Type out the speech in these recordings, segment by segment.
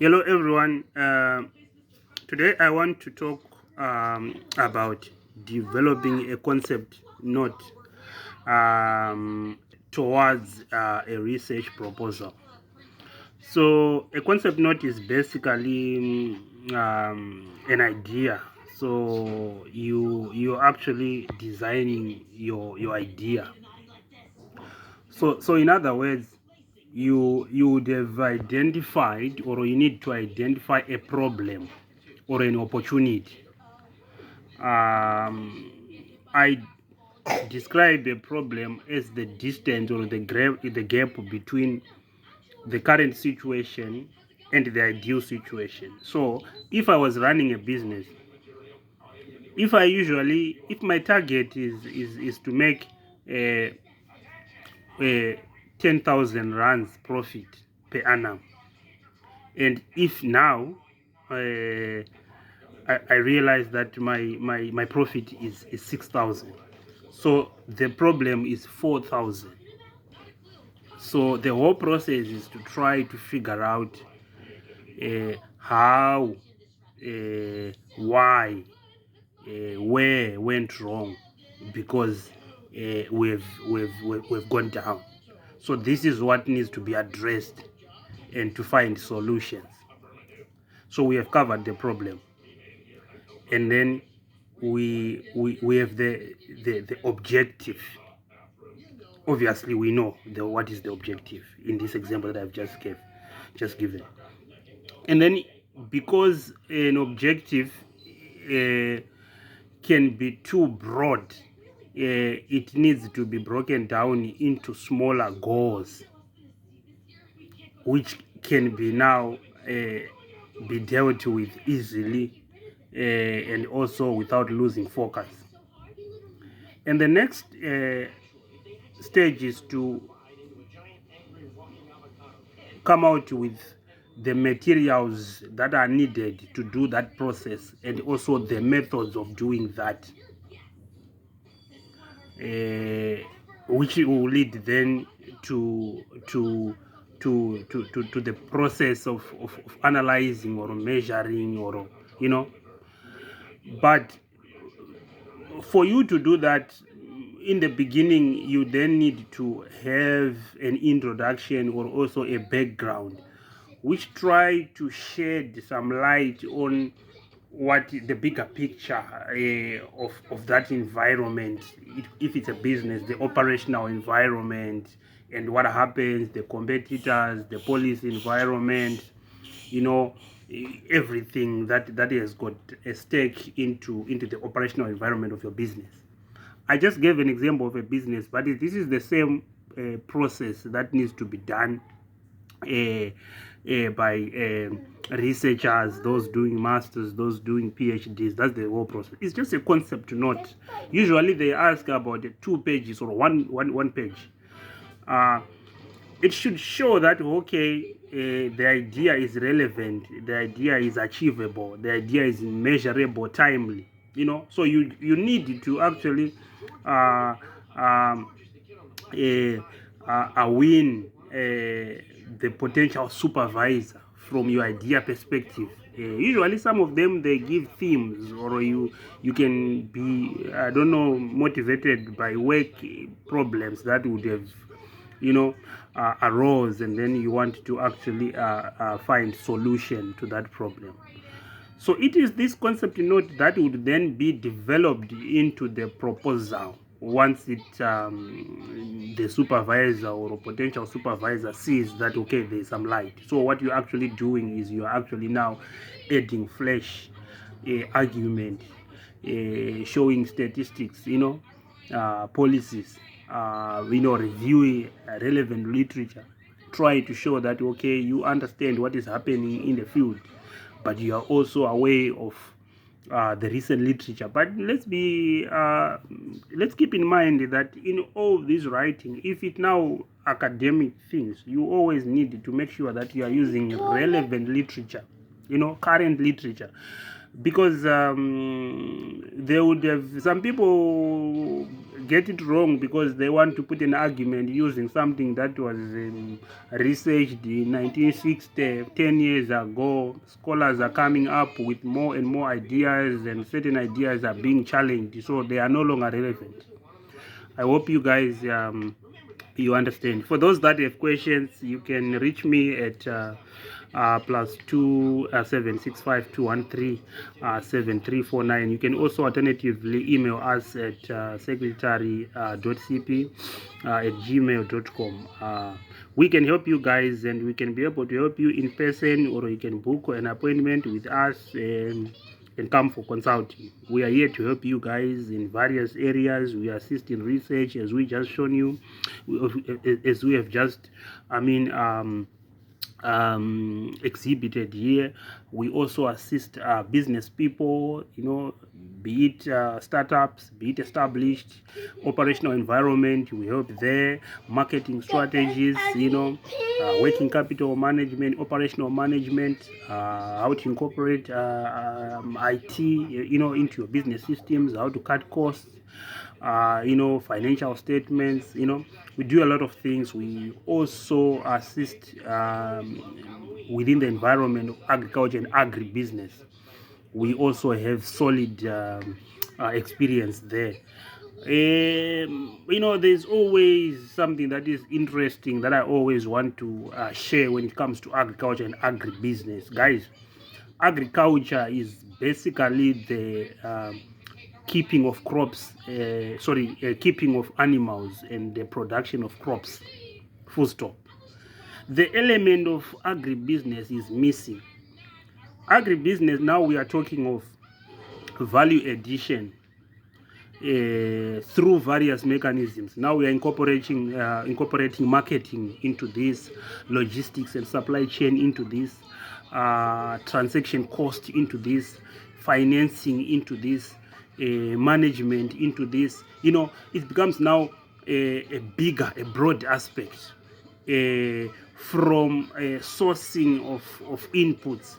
Hello, everyone. Today, I want to talk about developing a concept note towards a research proposal. So, a concept note is basically an idea. So, you're actually designing your idea. So in other words, you would have identified, or you need to identify a problem or an opportunity. I describe a problem as the distance or the gap between the current situation and the ideal situation. So if I was running a business, if my target is to make a, a 10,000 rands profit per annum, and if now I realize that my profit is 6,000, so the problem is 4,000. So the whole process is to try to figure out how, why, where went wrong, because we've gone down. So this is what needs to be addressed and to find solutions. So we have covered the problem, and then we have the objective. Obviously, we know what is the objective in this example that I've just given. And then, because an objective can be too broad, it needs to be broken down into smaller goals, which can be now be dealt with easily, and also without losing focus. And the next stage is to come out with the materials that are needed to do that process, and also the methods of doing that, which will lead then to the process of analyzing or measuring, or but for you to do that in the beginning, you then need to have an introduction or also a background which try to shed some light on what the bigger picture of that environment. If it's a business, the operational environment, and what happens, the competitors, the policy environment, everything that has got a stake into the operational environment of your business. I just gave an example of a business, but this is the same process that needs to be done by researchers, those doing masters, those doing PhDs. That's the whole process. It's just a concept note. Usually they ask about 2 pages or one page. It should show that, okay, the idea is relevant, the idea is achievable, the idea is measurable, timely. So you need to actually um, win the potential supervisor from your idea perspective. Usually some of them, they give themes, or you can be, I don't know, motivated by work problems that would have arose, and then you want to actually find solution to that problem. So it is this concept note that would then be developed into the proposal once the supervisor or potential supervisor sees that, okay, there's some light. So what you're actually doing is you're actually now adding flesh argument, showing statistics, policies, reviewing relevant literature. Try to show that, okay, you understand what is happening in the field, but you are also aware of the recent literature. But let's keep in mind that in all this writing, if it now academic things, you always need to make sure that you are using relevant literature, current literature, because they would have, some people get it wrong because they want to put an argument using something that was researched in 1960, 10 years ago. Scholars are coming up with more and more ideas, and certain ideas are being challenged, so they are no longer relevant. I hope you guys you understand. For those that have questions, you can reach me at +2 765 7349. You can also alternatively email us at secretary.cp at gmail.com. We can help you guys, and we can be able to help you in person, or you can book an appointment with us and come for consulting. We are here to help you guys in various areas. We assist in research, as we just shown you, as we have just, exhibited here. We also assist business people, be it startups, be it established, operational environment, we help there, marketing strategies, working capital management, operational management, how to incorporate IT, into your business systems, how to cut costs, financial statements. We do a lot of things. We also assist within the environment of agriculture and agribusiness. We also have solid experience there. There's always something that is interesting that I always want to share when it comes to agriculture and agribusiness. Guys, agriculture is basically the keeping of crops, keeping of animals and the production of crops, full stop. The element of agribusiness is missing. Agribusiness, now we are talking of value addition through various mechanisms. Now we are incorporating marketing into this, logistics and supply chain into this, transaction cost into this, financing into this, management into this. It becomes now a bigger, a broad aspect, from sourcing of inputs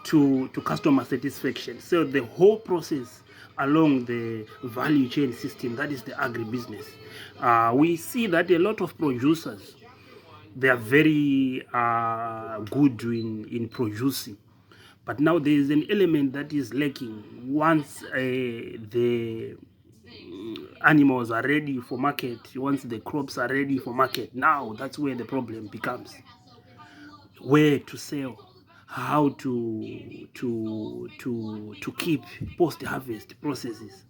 to customer satisfaction. So the whole process along the value chain system, that is the agribusiness. We see that a lot of producers, they are very good in producing, but now there is an element that is lacking. Once the animals are ready for market, once the crops are ready for market, now that's where the problem becomes. Where to sell, how to keep post-harvest processes,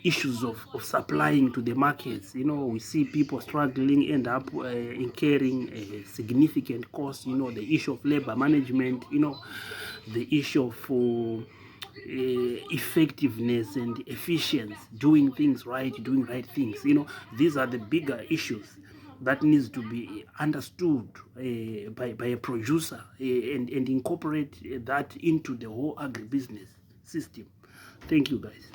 issues of supplying to the markets. We see people struggling, end up incurring a significant cost. The issue of labor management, the issue of effectiveness and efficiency, doing things right, doing right things. These are the bigger issues that needs to be understood by a producer, and incorporate that into the whole agribusiness system. Thank you, guys.